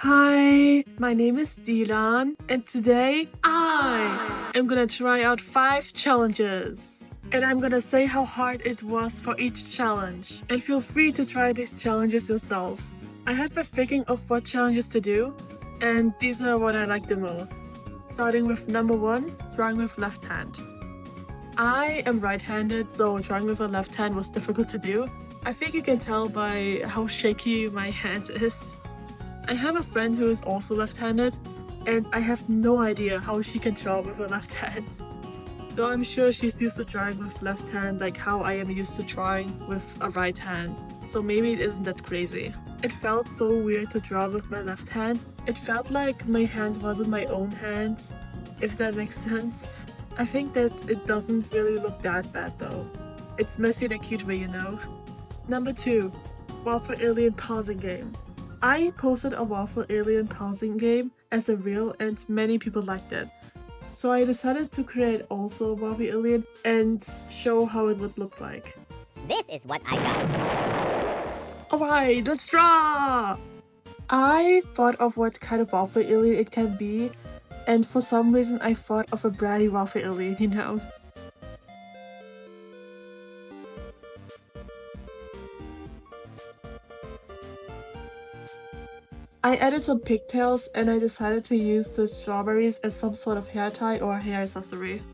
Hi, my name is Dylan, and today I am gonna try out 5 challenges. And I'm gonna say how hard it was for each challenge. And feel free to try these challenges yourself. I had been thinking of what challenges to do, and these are what I like the most. Starting with number 1, drawing with left hand. I am right-handed, so drawing with a left hand was difficult to do. I think you can tell by how shaky my hand is. I have a friend who is also left-handed, and I have no idea how she can draw with her left hand. Though I'm sure she's used to drawing with left hand like how I am used to drawing with a right hand, so maybe it isn't that crazy. It felt so weird to draw with my left hand. It felt like my hand wasn't my own hand, if that makes sense. I think that it doesn't really look that bad though. It's messy in a cute way, you know. Number 2, Waffle Alien pausing game. I posted a Waffle Alien pausing game as a reel and many people liked it. So I decided to create also a Waffle Alien and show how it would look like. This is what I got. Alright, let's draw! I thought of what kind of Waffle Alien it can be, and for some reason I thought of a bratty Waffle Alien, you know. I added some pigtails and I decided to use the strawberries as some sort of hair tie or hair accessory.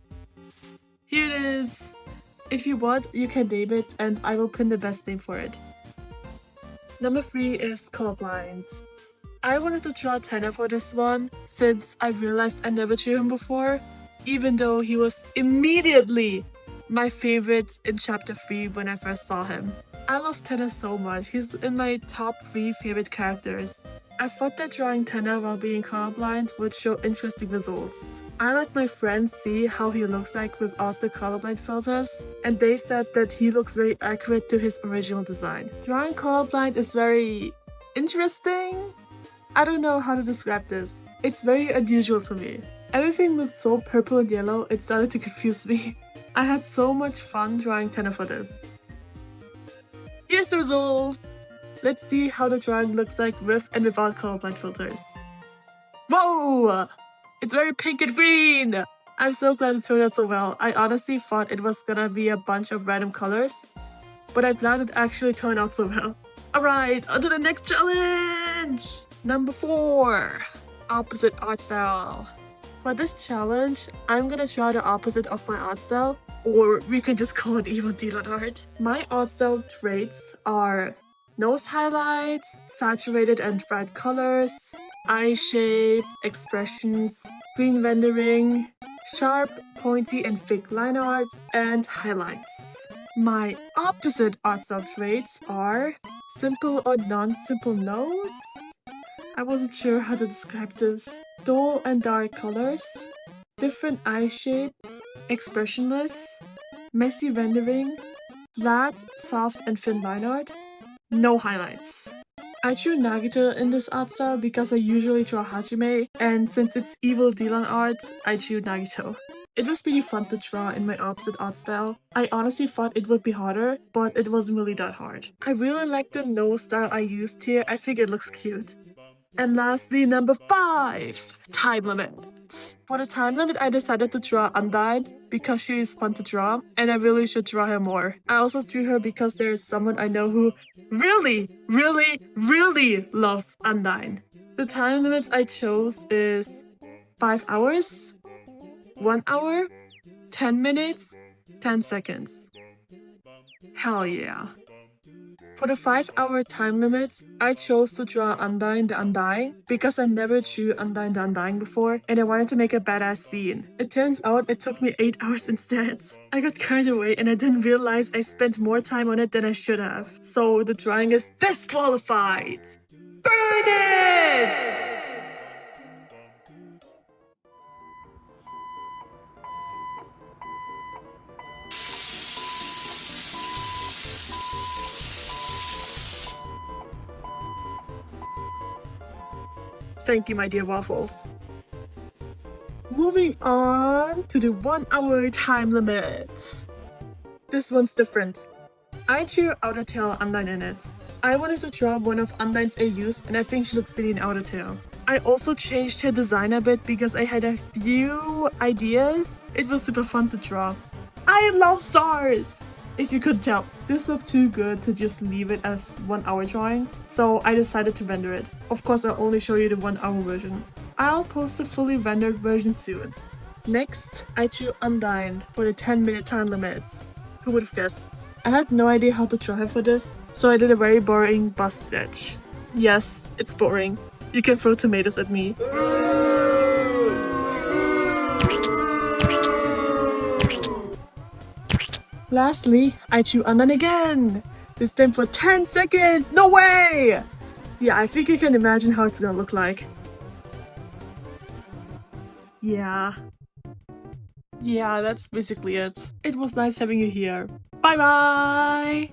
Here it is! If you want, you can name it and I will pin the best name for it. Number 3 is colorblind. I wanted to draw Tenna for this one since I realized I never drew him before, even though he was immediately my favorite in chapter 3 when I first saw him. I love Tenna so much, he's in my top 3 favorite characters. I thought that drawing Tenna while being colorblind would show interesting results. I let my friends see how he looks like without the colorblind filters, and they said that he looks very accurate to his original design. Drawing colorblind is very interesting? I don't know how to describe this. It's very unusual to me. Everything looked so purple and yellow, it started to confuse me. I had so much fun drawing Tenna for this. Here's the result! Let's see how the drawing looks like with and without colorblind filters. Whoa! It's very pink and green! I'm so glad it turned out so well. I honestly thought it was gonna be a bunch of random colors, but I'm glad it actually turned out so well. Alright, on to the next challenge! Number 4, opposite art style. For this challenge, I'm gonna try the opposite of my art style, or we can just call it even Dylan art. My art style traits are nose highlights, saturated and bright colors, eye shape, expressions, green rendering, sharp, pointy and thick line art, and highlights. My opposite art style traits are simple or non-simple nose. I wasn't sure how to describe this. Dull and dark colors, different eye shape, expressionless, messy rendering, flat, soft and thin line art, no highlights. I drew Nagito in this art style because I usually draw Hajime, and since it's evil Dylan art, I drew Nagito. It was pretty fun to draw in my opposite art style. I honestly thought it would be harder, but it wasn't really that hard. I really like the nose style I used here, I think it looks cute. And lastly, number 5, time limit. For the time limit, I decided to draw UNDYNE because she is fun to draw, and I really should draw her more. I also drew her because there is someone I know who really loves UNDYNE. The time limits I chose is 5 hours, 1 hour, 10 minutes, 10 seconds. Hell yeah. For the 5-hour time limit, I chose to draw UNDYNE the Undying because I never drew UNDYNE the Undying before and I wanted to make a badass scene. It turns out it took me 8 hours instead. I got carried away and I didn't realize I spent more time on it than I should have. So the drawing is disqualified! Burn it! Thank you, my dear waffles. Moving on to the 1 hour time limit. This one's different. I drew OUTERTALE UNDYNE in it. I wanted to draw one of UNDYNE's AUs and I think she looks pretty in OUTERTALE. I also changed her design a bit because I had a few ideas. It was super fun to draw. I love stars! If you could tell, this looked too good to just leave it as 1 hour drawing, so I decided to render it. Of course, I'll only show you the 1 hour version. I'll post a fully rendered version soon. Next, I drew UNDYNE for the 10-minute time limit. Who would have guessed? I had no idea how to draw her for this, so I did a very boring bust sketch. Yes, it's boring. You can throw tomatoes at me. Lastly, I drew UNDYNE again! This time for 10 seconds! No way! Yeah, I think you can imagine how it's gonna look like. Yeah, that's basically it. It was nice having you here. Bye bye!